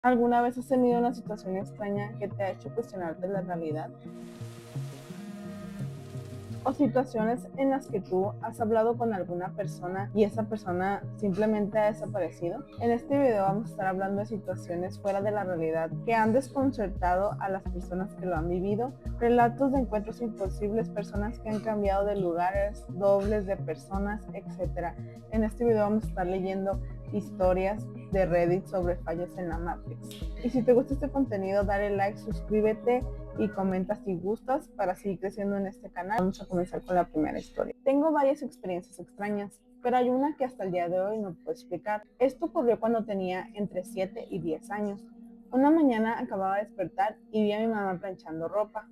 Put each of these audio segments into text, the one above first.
¿Alguna vez has tenido una situación extraña que te ha hecho cuestionarte la realidad? ¿O situaciones en las que tú has hablado con alguna persona y esa persona simplemente ha desaparecido? En este video vamos a estar hablando de situaciones fuera de la realidad que han desconcertado a las personas que lo han vivido, relatos de encuentros imposibles, personas que han cambiado de lugares, dobles de personas, etc. En este video vamos a estar leyendo historias de Reddit sobre fallos en la Matrix. Y si te gusta este contenido, dale like, suscríbete y comenta si gustas para seguir creciendo en este canal. Vamos a comenzar con la primera historia. Tengo varias experiencias extrañas, pero hay una que hasta el día de hoy no puedo explicar. Esto ocurrió cuando tenía entre 7 y 10 años. Una mañana acababa de despertar y vi a mi mamá planchando ropa.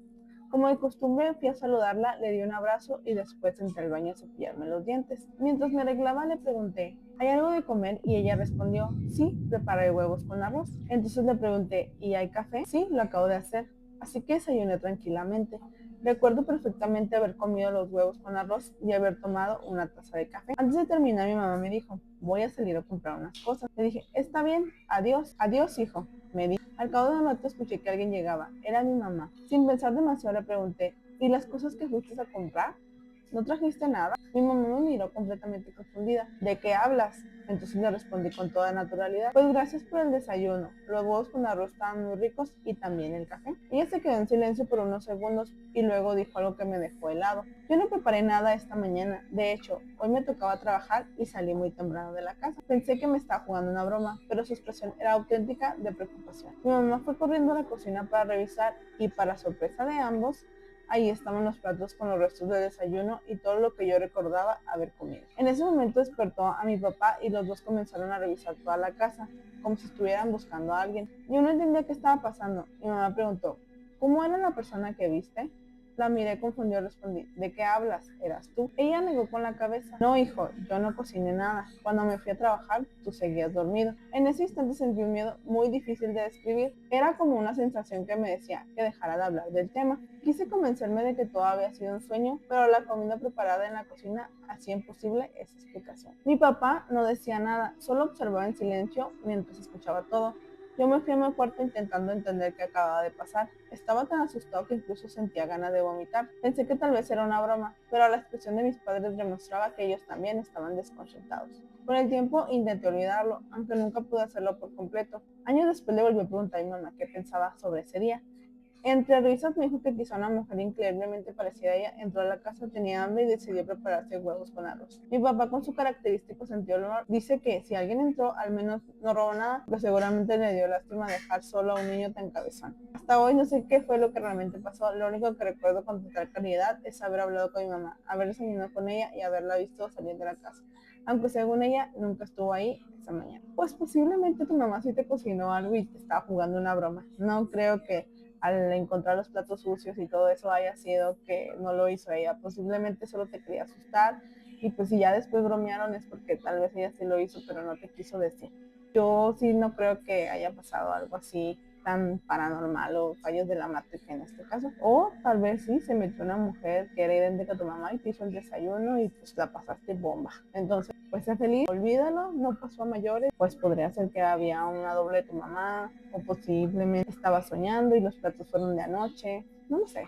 Como de costumbre, fui a saludarla, le di un abrazo y después entré al baño a cepillarme los dientes. Mientras me arreglaba le pregunté, ¿hay algo de comer? Y ella respondió, sí, preparé huevos con arroz. Entonces le pregunté, ¿y hay café? Sí, lo acabo de hacer. Así que desayuné tranquilamente. Recuerdo perfectamente haber comido los huevos con arroz y haber tomado una taza de café. Antes de terminar, mi mamá me dijo, voy a salir a comprar unas cosas. Le dije, está bien, adiós, adiós, hijo, me dijo. Al cabo de un rato escuché que alguien llegaba. Era mi mamá. Sin pensar demasiado le pregunté, ¿y las cosas que fuiste a comprar? ¿No trajiste nada? Mi mamá me miró completamente confundida. ¿De qué hablas? Entonces le respondí con toda naturalidad. Pues gracias por el desayuno. Los huevos con arroz estaban muy ricos y también el café. Ella se quedó en silencio por unos segundos y luego dijo algo que me dejó helado. Yo no preparé nada esta mañana. De hecho, hoy me tocaba trabajar y salí muy temprano de la casa. Pensé que me estaba jugando una broma, pero su expresión era auténtica de preocupación. Mi mamá fue corriendo a la cocina para revisar y para sorpresa de ambos, ahí estaban los platos con los restos del desayuno y todo lo que yo recordaba haber comido. En ese momento despertó a mi papá y los dos comenzaron a revisar toda la casa, como si estuvieran buscando a alguien. Yo no entendía qué estaba pasando. Mi mamá preguntó, ¿cómo era la persona que viste? La miré confundido y respondí, ¿de qué hablas? ¿Eras tú? Ella negó con la cabeza. No, hijo, yo no cociné nada. Cuando me fui a trabajar, tú seguías dormido. En ese instante sentí un miedo muy difícil de describir. Era como una sensación que me decía que dejara de hablar del tema. Quise convencerme de que todo había sido un sueño, pero la comida preparada en la cocina hacía imposible esa explicación. Mi papá no decía nada, solo observaba en silencio mientras escuchaba todo. Yo me fui a mi cuarto intentando entender qué acababa de pasar. Estaba tan asustado que incluso sentía ganas de vomitar. Pensé que tal vez era una broma, pero la expresión de mis padres demostraba que ellos también estaban desconcertados. Con el tiempo intenté olvidarlo, aunque nunca pude hacerlo por completo. Años después le volví a preguntar a mi mamá qué pensaba sobre ese día. Entre risas me dijo que quizá una mujer increíblemente parecida a ella entró a la casa, tenía hambre y decidió prepararse huevos con arroz. Mi papá, con su característico sentido del humor, dice que si alguien entró, al menos no robó nada, pero seguramente le dio lástima dejar solo a un niño tan cabezón. Hasta hoy no sé qué fue lo que realmente pasó, lo único que recuerdo con total claridad es haber hablado con mi mamá, haber desayunado con ella y haberla visto salir de la casa, aunque según ella nunca estuvo ahí esa mañana. Pues posiblemente tu mamá sí te cocinó algo y te estaba jugando una broma. No creo que al encontrar los platos sucios y todo eso haya sido que no lo hizo ella. Posiblemente solo te quería asustar y pues si ya después bromearon es porque tal vez ella sí lo hizo pero no te quiso decir. Yo sí no creo que haya pasado algo así tan paranormal o fallos de la Matrix en este caso. O tal vez sí se metió una mujer que era idéntica a tu mamá y te hizo el desayuno y pues la pasaste bomba. Entonces, pues sé feliz, olvídalo, no pasó a mayores, pues podría ser que había una doble de tu mamá o posiblemente estaba soñando y los platos fueron de anoche, no lo sé.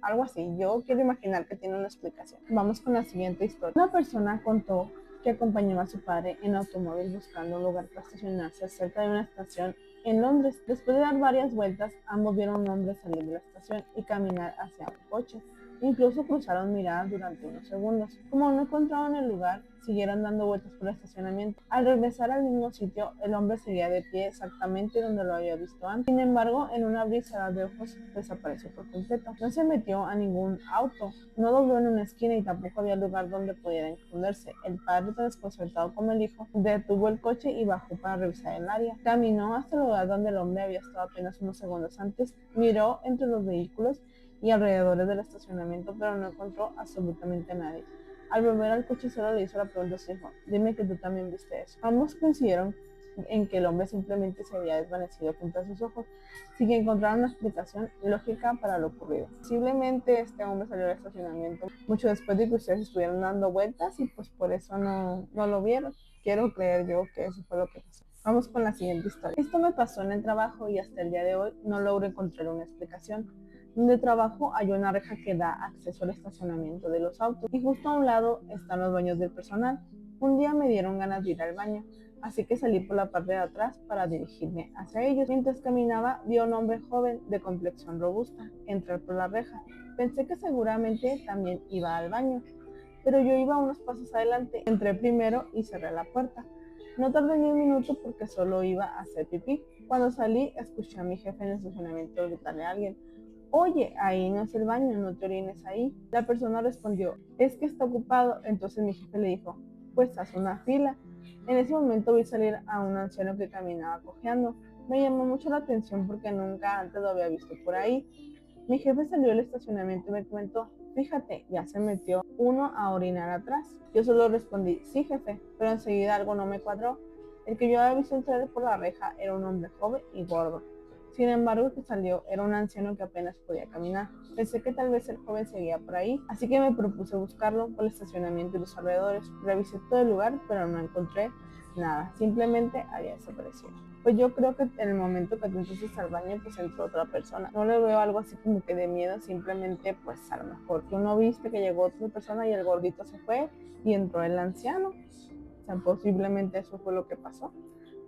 Algo así, yo quiero imaginar que tiene una explicación. Vamos con la siguiente historia. Una persona contó que acompañó a su padre en automóvil buscando un lugar para estacionarse cerca de una estación en Londres. Después de dar varias vueltas, ambos vieron a un hombre salir de la estación y caminar hacia un coche. Incluso cruzaron miradas durante unos segundos. Como no encontraban el lugar, siguieron dando vueltas por el estacionamiento. Al regresar al mismo sitio, el hombre seguía de pie exactamente donde lo había visto antes. Sin embargo, en una brisa de ojos, desapareció por completo. No se metió a ningún auto, no dobló en una esquina y tampoco había lugar donde pudiera esconderse. El padre, tan desconcertado como el hijo, detuvo el coche y bajó para revisar el área. Caminó hasta el lugar donde el hombre había estado apenas unos segundos antes, miró entre los vehículos y alrededores del estacionamiento, pero no encontró absolutamente a nadie. Al volver al coche solo le hizo la pregunta a su hijo, dime que tú también viste eso. Ambos coincidieron en que el hombre simplemente se había desvanecido frente a sus ojos, sin que encontraran una explicación lógica para lo ocurrido. Posiblemente este hombre salió del estacionamiento mucho después de que ustedes estuvieran dando vueltas y pues por eso no lo vieron. Quiero creer yo que eso fue lo que pasó. Vamos con la siguiente historia. Esto me pasó en el trabajo y hasta el día de hoy no logro encontrar una explicación. Donde trabajo hay una reja que da acceso al estacionamiento de los autos y justo a un lado están los baños del personal. Un día me dieron ganas de ir al baño, así que salí por la parte de atrás para dirigirme hacia ellos. Mientras caminaba vi a un hombre joven de complexión robusta entrar por la reja. Pensé que seguramente también iba al baño, pero yo iba unos pasos adelante. Entré primero y cerré la puerta. No tardé ni un minuto porque solo iba a hacer pipí. Cuando salí, escuché a mi jefe en el estacionamiento gritarle a alguien: oye, ahí no es el baño, no te orines ahí. La persona respondió: es que está ocupado. Entonces mi jefe le dijo: pues haz una fila. En ese momento vi salir a un anciano que caminaba cojeando. Me llamó mucho la atención porque nunca antes lo había visto por ahí. Mi jefe salió del estacionamiento y me comentó: fíjate, ya se metió uno a orinar atrás. Yo solo respondí: sí, jefe, pero enseguida algo no me cuadró. El que yo había visto entrar por la reja era un hombre joven y gordo. Sin embargo, el que salió era un anciano que apenas podía caminar. Pensé que tal vez el joven seguía por ahí, así que me propuse buscarlo por el estacionamiento y los alrededores. Revisé todo el lugar, pero no encontré nada. Simplemente había desaparecido. Pues yo creo que en el momento que tú entraste al baño, pues entró otra persona. No le veo algo así como que de miedo, simplemente pues a lo mejor que uno viste que llegó otra persona y el gordito se fue y entró el anciano. O sea, posiblemente eso fue lo que pasó.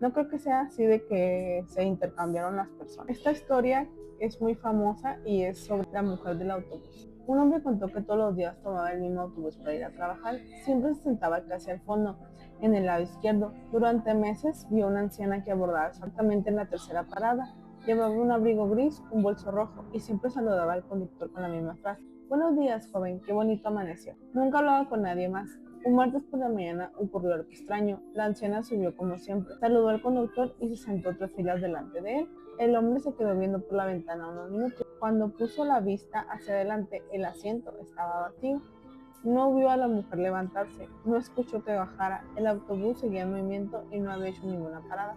No creo que sea así de que se intercambiaron las personas. Esta historia es muy famosa y es sobre la mujer del autobús. Un hombre contó que todos los días tomaba el mismo autobús para ir a trabajar. Siempre se sentaba casi al fondo, en el lado izquierdo. Durante meses vio una anciana que abordaba exactamente en la tercera parada. Llevaba un abrigo gris, un bolso rojo y siempre saludaba al conductor con la misma frase: buenos días, joven, qué bonito amaneció. Nunca hablaba con nadie más. Un martes por la mañana ocurrió algo extraño. La anciana subió como siempre, saludó al conductor y se sentó 3 filas delante de él. El hombre se quedó viendo por la ventana unos minutos. Cuando puso la vista hacia adelante, el asiento estaba vacío. No vio a la mujer levantarse, no escuchó que bajara. El autobús seguía en movimiento y no había hecho ninguna parada.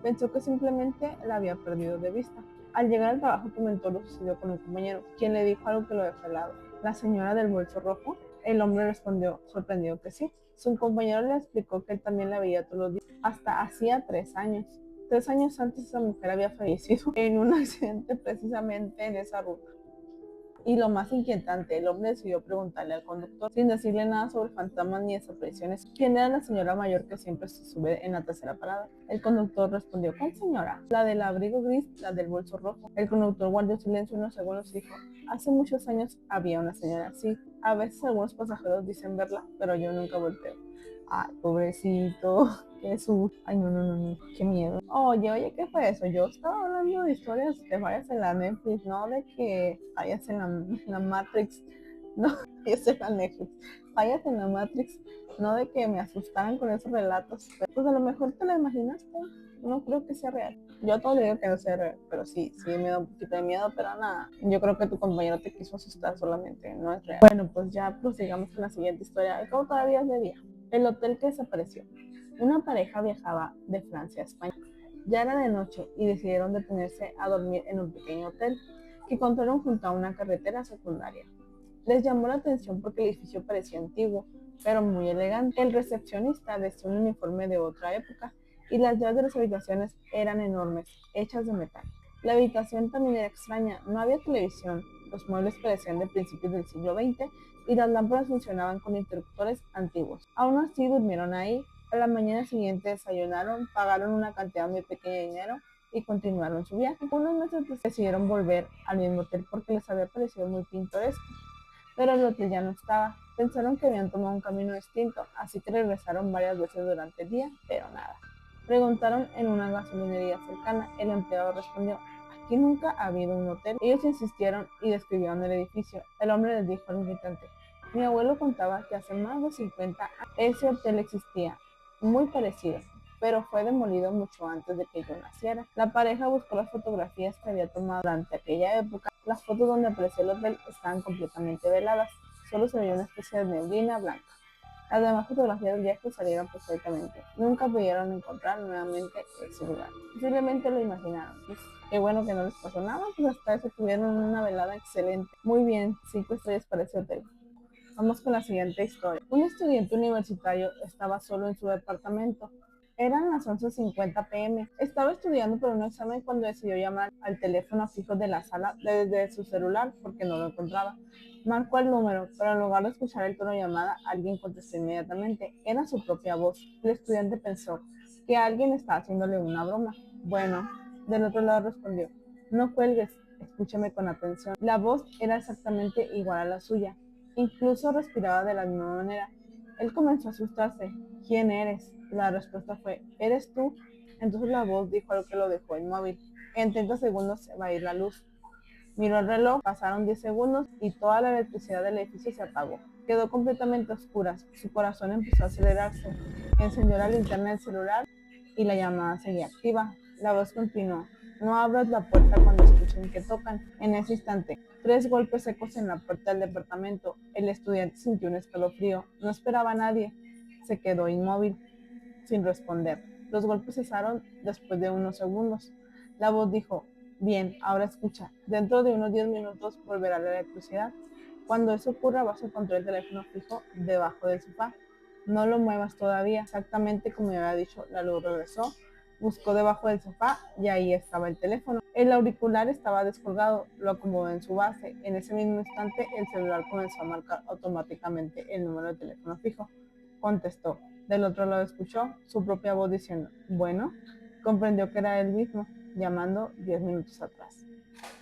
Pensó que simplemente la había perdido de vista. Al llegar al trabajo comentó lo sucedido con un compañero, quien le dijo algo que lo dejó helado. ¿La señora del bolso rojo? El hombre respondió, sorprendido, que sí. Su compañero le explicó que él también la veía todos los días, hasta hacía 3 años. 3 años antes esa mujer había fallecido en un accidente precisamente en esa ruta. Y lo más inquietante, el hombre decidió preguntarle al conductor, sin decirle nada sobre fantasmas ni desapariciones, quién era la señora mayor que siempre se sube en la tercera parada. El conductor respondió: ¿cuál señora? La del abrigo gris, la del bolso rojo. El conductor guardó silencio unos segundos y dijo: hace muchos años había una señora así. A veces algunos pasajeros dicen verla, pero yo nunca volteo. Ay, pobrecito, qué susto. Ay, no, no, no, no, qué miedo. Oye, ¿qué fue eso? Yo estaba hablando de historias de fallas en la Netflix, no de que fallas en la Matrix, no, fallas en la Netflix, fallas en la Matrix, no de que me asustaran con esos relatos. Pues a lo mejor te lo imaginaste, no creo que sea real. Yo todo le digo que no sea real, pero sí me da un poquito de miedo, pero nada, yo creo que tu compañero te quiso asustar solamente, no es real. Bueno, pues ya prosigamos con la siguiente historia. ¿Cómo todavía es de día? El hotel que desapareció. Una pareja viajaba de Francia a España. Ya era de noche y decidieron detenerse a dormir en un pequeño hotel que encontraron junto a una carretera secundaria. Les llamó la atención porque el edificio parecía antiguo, pero muy elegante. El recepcionista vestía un uniforme de otra época y las llaves de las habitaciones eran enormes, hechas de metal. La habitación también era extraña, no había televisión, los muebles parecían de principios del siglo XX y las lámparas funcionaban con interruptores antiguos. Aún así durmieron ahí. A la mañana siguiente desayunaron, pagaron una cantidad muy pequeña de dinero y continuaron su viaje. Unos meses después decidieron volver al mismo hotel porque les había parecido muy pintoresco, pero el hotel ya no estaba. Pensaron que habían tomado un camino distinto, así que regresaron varias veces durante el día, pero nada. Preguntaron en una gasolinería cercana. El empleado respondió: aquí nunca ha habido un hotel. Ellos insistieron y describieron el edificio. El hombre les dijo al invitante: mi abuelo contaba que hace más de 50 años ese hotel existía, muy parecido, pero fue demolido mucho antes de que yo naciera. La pareja buscó las fotografías que había tomado durante aquella época. Las fotos donde aparecía el hotel estaban completamente veladas, solo se veía una especie de neblina blanca. Las demás fotografías del viaje salieron perfectamente. Nunca pudieron encontrar nuevamente ese lugar. Posiblemente lo imaginaron. Pues, qué bueno que no les pasó nada, pues hasta eso tuvieron una velada excelente. Muy bien, 5 estrellas para ese hotel. Vamos con la siguiente historia. Un estudiante universitario estaba solo en su departamento. Eran las 11:50 p.m. Estaba estudiando para un examen cuando decidió llamar al teléfono fijo de la sala desde su celular porque no lo encontraba. Marcó el número, pero en lugar de escuchar el tono de llamada, alguien contestó inmediatamente. Era su propia voz. El estudiante pensó que alguien estaba haciéndole una broma. Bueno, del otro lado respondió, no cuelgues, escúchame con atención. La voz era exactamente igual a la suya. Incluso respiraba de la misma manera. Él comenzó a asustarse. ¿Quién eres? La respuesta fue, ¿eres tú? Entonces la voz dijo algo que lo dejó inmóvil. En 30 segundos se va a ir la luz. Miró el reloj, pasaron 10 segundos y toda la electricidad del edificio se apagó. Quedó completamente a oscuras. Su corazón empezó a acelerarse. Encendió la linterna del celular y la llamada seguía activa. La voz continuó. No abras la puerta cuando escuchen que tocan. En ese instante, 3 golpes secos en la puerta del departamento. El estudiante sintió un escalofrío. No esperaba a nadie. Se quedó inmóvil, sin responder. Los golpes cesaron después de unos segundos. La voz dijo, bien, ahora escucha. Dentro de unos 10 minutos volverá la electricidad. Cuando eso ocurra, vas a encontrar el teléfono fijo debajo del sofá. No lo muevas todavía. Exactamente como me había dicho, la luz regresó. Buscó debajo del sofá y ahí estaba el teléfono. El auricular estaba descolgado, lo acomodó en su base. En ese mismo instante, el celular comenzó a marcar automáticamente el número de teléfono fijo. Contestó. Del otro lado escuchó su propia voz diciendo, bueno, comprendió que era él mismo, llamando 10 minutos atrás.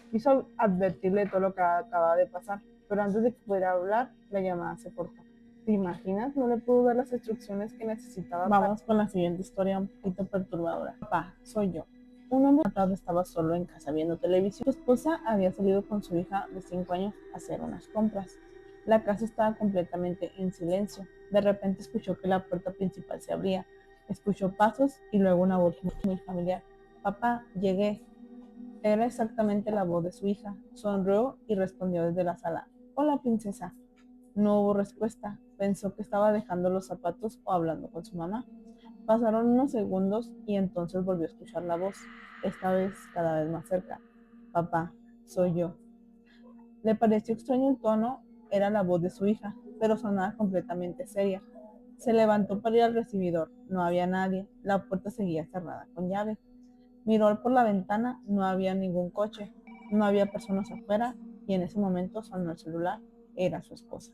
Quiso advertirle todo lo que acababa de pasar, pero antes de que pudiera hablar, la llamada se cortó. ¿Te imaginas? No le pudo dar las instrucciones que necesitaba. Vamos con la siguiente historia un poquito perturbadora. Papá, soy yo. Un hombre tarde estaba solo en casa viendo televisión. Su esposa había salido con su hija de 5 años a hacer unas compras. La casa estaba completamente en silencio. De repente escuchó que la puerta principal se abría. Escuchó pasos y luego una voz muy familiar. Papá, llegué. Era exactamente la voz de su hija. Sonrió y respondió desde la sala. Hola, princesa. No hubo respuesta. Pensó que estaba dejando los zapatos o hablando con su mamá. Pasaron unos segundos y entonces volvió a escuchar la voz, esta vez cada vez más cerca. Papá, soy yo. Le pareció extraño el tono, era la voz de su hija, pero sonaba completamente seria. Se levantó para ir al recibidor. No había nadie. La puerta seguía cerrada con llave. Miró por la ventana. No había ningún coche. No había personas afuera y en ese momento sonó el celular. Era su esposa.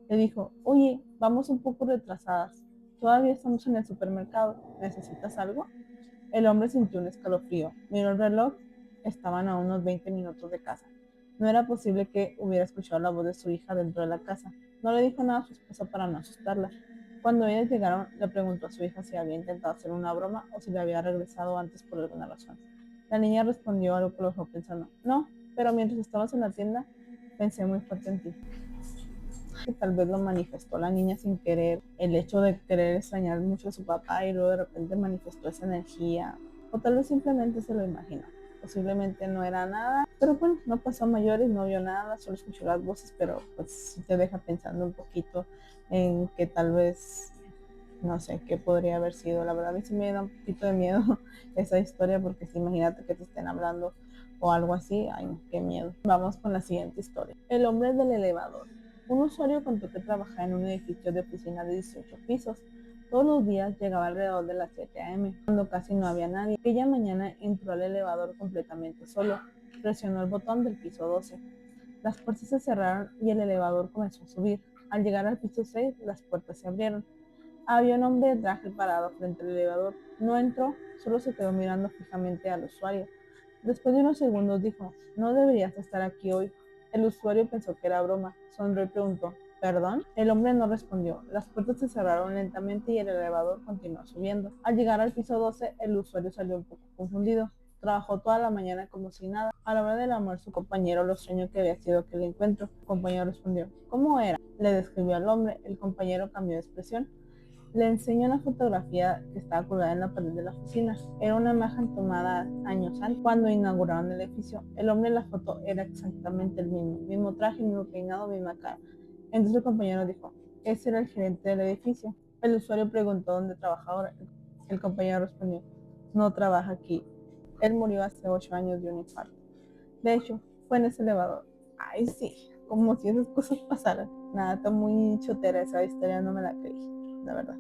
Le dijo, oye, vamos un poco retrasadas. Todavía estamos en el supermercado. ¿Necesitas algo? El hombre sintió un escalofrío. Miró el reloj. Estaban a unos 20 minutos de casa. No era posible que hubiera escuchado la voz de su hija dentro de la casa. No le dijo nada a su esposa para no asustarla. Cuando ellas llegaron, le preguntó a su hija si había intentado hacer una broma o si le había regresado antes por alguna razón. La niña respondió algo que lo dejó pensando. No, pero mientras estabas en la tienda, pensé muy fuerte en ti. Que tal vez lo manifestó la niña sin querer, el hecho de querer extrañar mucho a su papá y luego de repente manifestó esa energía, o tal vez simplemente se lo imaginó. Posiblemente no era nada, pero bueno, no pasó a mayores, no vio nada, solo escuchó las voces, pero pues sí te deja pensando un poquito en que tal vez, no sé, qué podría haber sido. La verdad a mí sí me da un poquito de miedo esa historia, porque si imagínate que te estén hablando o algo así, ay no, qué miedo. Vamos con la siguiente historia. El hombre del elevador. Un usuario contó que trabajaba en un edificio de oficina de 18 pisos. Todos los días llegaba alrededor de las 7 a.m., cuando casi no había nadie. Aquella mañana entró al elevador completamente solo. Presionó el botón del piso 12. Las puertas se cerraron y el elevador comenzó a subir. Al llegar al piso 6, las puertas se abrieron. Había un hombre de traje parado frente al elevador. No entró, solo se quedó mirando fijamente al usuario. Después de unos segundos dijo, no deberías estar aquí hoy. El usuario pensó que era broma. Sonrió y preguntó, ¿perdón? El hombre no respondió. Las puertas se cerraron lentamente y el elevador continuó subiendo. Al llegar al piso 12, el usuario salió un poco confundido. Trabajó toda la mañana como si nada. A la hora del almuerzo, su compañero lo extrañó que había sido aquel encuentro. El compañero respondió, ¿cómo era? Le describió al hombre. El compañero cambió de expresión. Le enseñó una fotografía que estaba colgada en la pared de la oficina. Era una imagen tomada años antes, cuando inauguraron el edificio. El hombre en la foto era exactamente el mismo. Mismo traje, mismo peinado, misma cara. Entonces el compañero dijo, ese era el gerente del edificio. El usuario preguntó dónde trabaja ahora. El compañero respondió, no trabaja aquí. Él murió hace 8 años de un infarto. De hecho, fue en ese elevador. Ay, sí, como si esas cosas pasaran. Nada, está muy chotera esa historia, no me la creí, la verdad.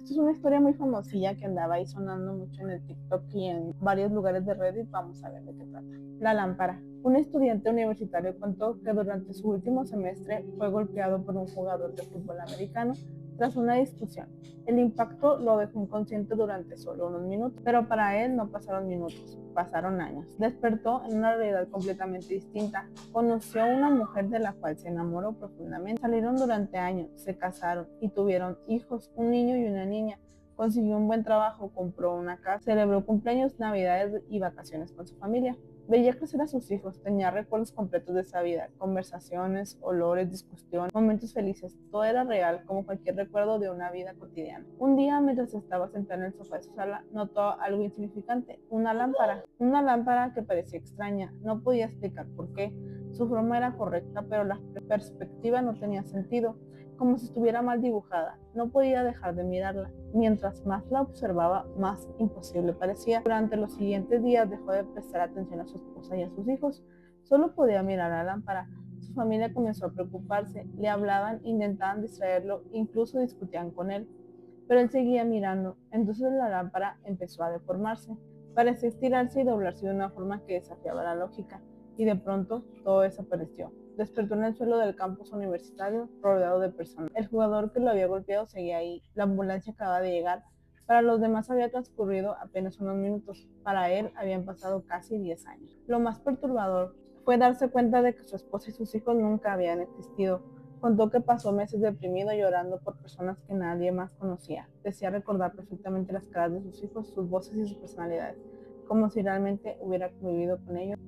Esto es una historia muy famosilla que andaba ahí sonando mucho en el TikTok y en varios lugares de Reddit. Vamos a ver de qué trata. La lámpara. Un estudiante universitario contó que durante su último semestre fue golpeado por un jugador de fútbol americano tras una discusión. El impacto lo dejó inconsciente durante solo unos minutos, pero para él no pasaron minutos, pasaron años. Despertó en una realidad completamente distinta. Conoció a una mujer de la cual se enamoró profundamente. Salieron durante años, se casaron y tuvieron hijos, un niño y una niña. Consiguió un buen trabajo, compró una casa, celebró cumpleaños, navidades y vacaciones con su familia. Veía crecer a sus hijos, tenía recuerdos completos de esa vida, conversaciones, olores, discusiones, momentos felices. Todo era real, como cualquier recuerdo de una vida cotidiana. Un día, mientras estaba sentada en el sofá de su sala, notó algo insignificante, una lámpara que parecía extraña. No podía explicar por qué. Su forma era correcta, pero la perspectiva no tenía sentido, como si estuviera mal dibujada. No podía dejar de mirarla. Mientras más la observaba, más imposible parecía. Durante los siguientes días dejó de prestar atención a su esposa y a sus hijos. Solo podía mirar la lámpara. Su familia comenzó a preocuparse. Le hablaban, intentaban distraerlo, incluso discutían con él. Pero él seguía mirando. Entonces la lámpara empezó a deformarse. Parecía estirarse y doblarse de una forma que desafiaba la lógica. Y de pronto todo desapareció. Despertó en el suelo del campus universitario, rodeado de personas. El jugador que lo había golpeado seguía ahí. La ambulancia acababa de llegar. Para los demás había transcurrido apenas unos minutos. Para él habían pasado casi 10 años. Lo más perturbador fue darse cuenta de que su esposa y sus hijos nunca habían existido. Contó que pasó meses deprimido llorando por personas que nadie más conocía. Decía recordar perfectamente las caras de sus hijos, sus voces y sus personalidades, como si realmente hubiera convivido con ellos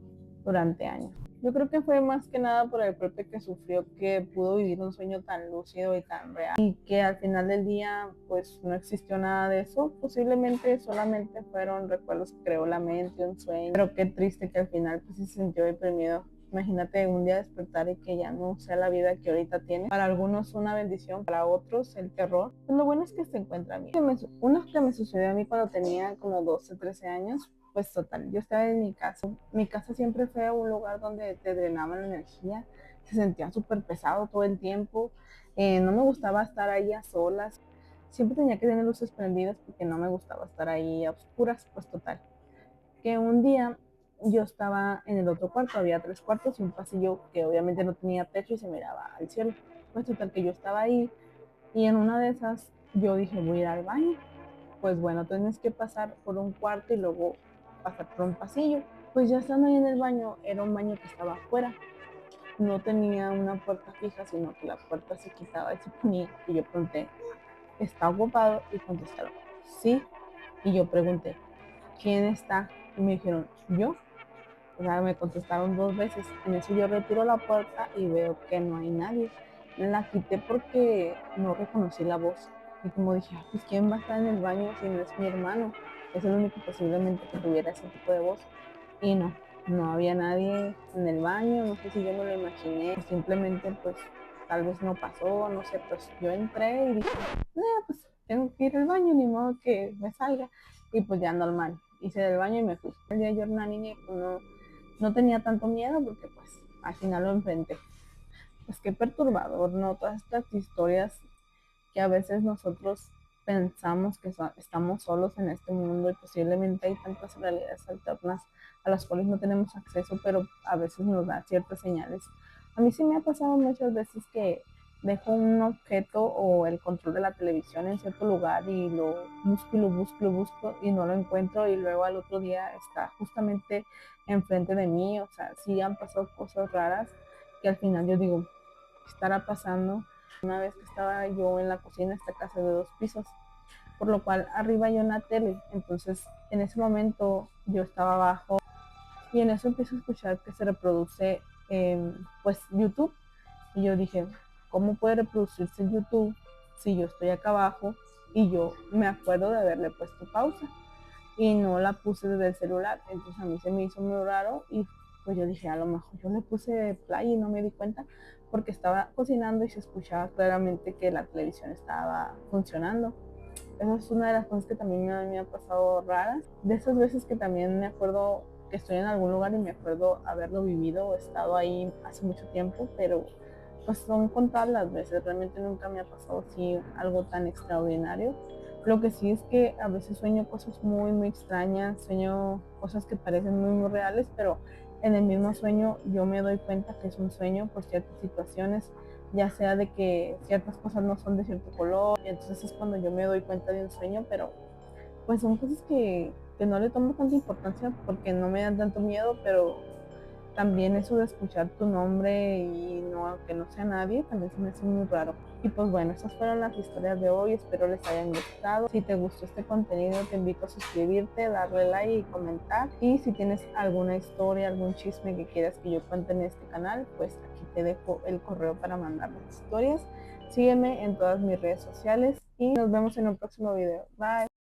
durante años. Yo creo que fue más que nada por el golpe que sufrió, que pudo vivir un sueño tan lúcido y tan real, y que al final del día pues no existió nada de eso. Posiblemente solamente fueron recuerdos que creó la mente, un sueño, pero qué triste que al final pues se sintió deprimido. Imagínate un día despertar y que ya no sea la vida que ahorita tiene. Para algunos una bendición, para otros el terror. Pues lo bueno es que se encuentra bien. Uno que me sucedió a mí cuando tenía como 12, 13 años. Pues total, yo estaba en mi casa. Mi casa siempre fue un lugar donde te drenaban la energía. Se sentía súper pesado todo el tiempo. No me gustaba estar ahí a solas. Siempre tenía que tener luces prendidas porque no me gustaba estar ahí a oscuras. Pues total, que un día yo estaba en el otro cuarto, había 3 cuartos y un pasillo que obviamente no tenía techo y se miraba al cielo. Pues total que yo estaba ahí y en una de esas yo dije voy a ir al baño. Pues bueno, tienes que pasar por un cuarto y luego pasar por un pasillo. Pues ya estando ahí en el baño, era un baño que estaba afuera. No tenía una puerta fija, sino que la puerta se quitaba y se ponía. Y yo pregunté, ¿está ocupado? Y contestaron, sí. Y yo pregunté, ¿quién está? Y me dijeron, yo. O sea, me contestaron 2 veces. En eso yo retiro la puerta y veo que no hay nadie. La quité porque no reconocí la voz. Y como dije, pues ¿quién va a estar en el baño si no es mi hermano? Es el único posiblemente que tuviera ese tipo de voz. Y no, no había nadie en el baño. No sé si yo me lo imaginé. Simplemente pues tal vez no pasó, no sé. Pues yo entré y dije, pues tengo que ir al baño, ni modo que me salga. Y pues ya normal. Hice del baño y me fui. El día yo era una niña que no tenía tanto miedo porque pues al final lo enfrenté. Pues qué perturbador, ¿no? Todas estas historias que a veces nosotros pensamos que estamos solos en este mundo y posiblemente hay tantas realidades alternas a las cuales no tenemos acceso, pero a veces nos da ciertas señales. A mí sí me ha pasado muchas veces que dejo un objeto o el control de la televisión en cierto lugar y lo busco y lo busco y lo busco y no lo encuentro y luego al otro día está justamente enfrente de mí. O sea, sí han pasado cosas raras que al final yo digo, ¿qué estará pasando? Una vez que estaba yo en la cocina, esta casa de 2 pisos, por lo cual arriba hay una tele. Entonces en ese momento yo estaba abajo y en eso empiezo a escuchar que se reproduce pues YouTube. Y yo dije, ¿cómo puede reproducirse YouTube si yo estoy acá abajo? Y yo me acuerdo de haberle puesto pausa y no la puse desde el celular. Entonces a mí se me hizo muy raro y pues yo dije, a lo mejor yo le puse play y no me di cuenta porque estaba cocinando y se escuchaba claramente que la televisión estaba funcionando. Esa es una de las cosas que también me ha pasado raras. De esas veces que también me acuerdo que estoy en algún lugar y me acuerdo haberlo vivido o estado ahí hace mucho tiempo, pero pues son contadas las veces. Realmente nunca me ha pasado así algo tan extraordinario. Lo que sí es que a veces sueño cosas muy, muy extrañas, sueño cosas que parecen muy, muy reales, pero en el mismo sueño yo me doy cuenta que es un sueño por ciertas situaciones, ya sea de que ciertas cosas no son de cierto color, y entonces es cuando yo me doy cuenta de un sueño, pero pues son cosas que no le tomo tanta importancia porque no me dan tanto miedo, pero también eso de escuchar tu nombre y no que no sea nadie también se me hace muy raro. Y pues bueno, esas fueron las historias de hoy, espero les hayan gustado. Si te gustó este contenido te invito a suscribirte, darle like y comentar. Y si tienes alguna historia, algún chisme que quieras que yo cuente en este canal, pues aquí te dejo el correo para mandar las historias. Sígueme en todas mis redes sociales y nos vemos en un próximo video. Bye.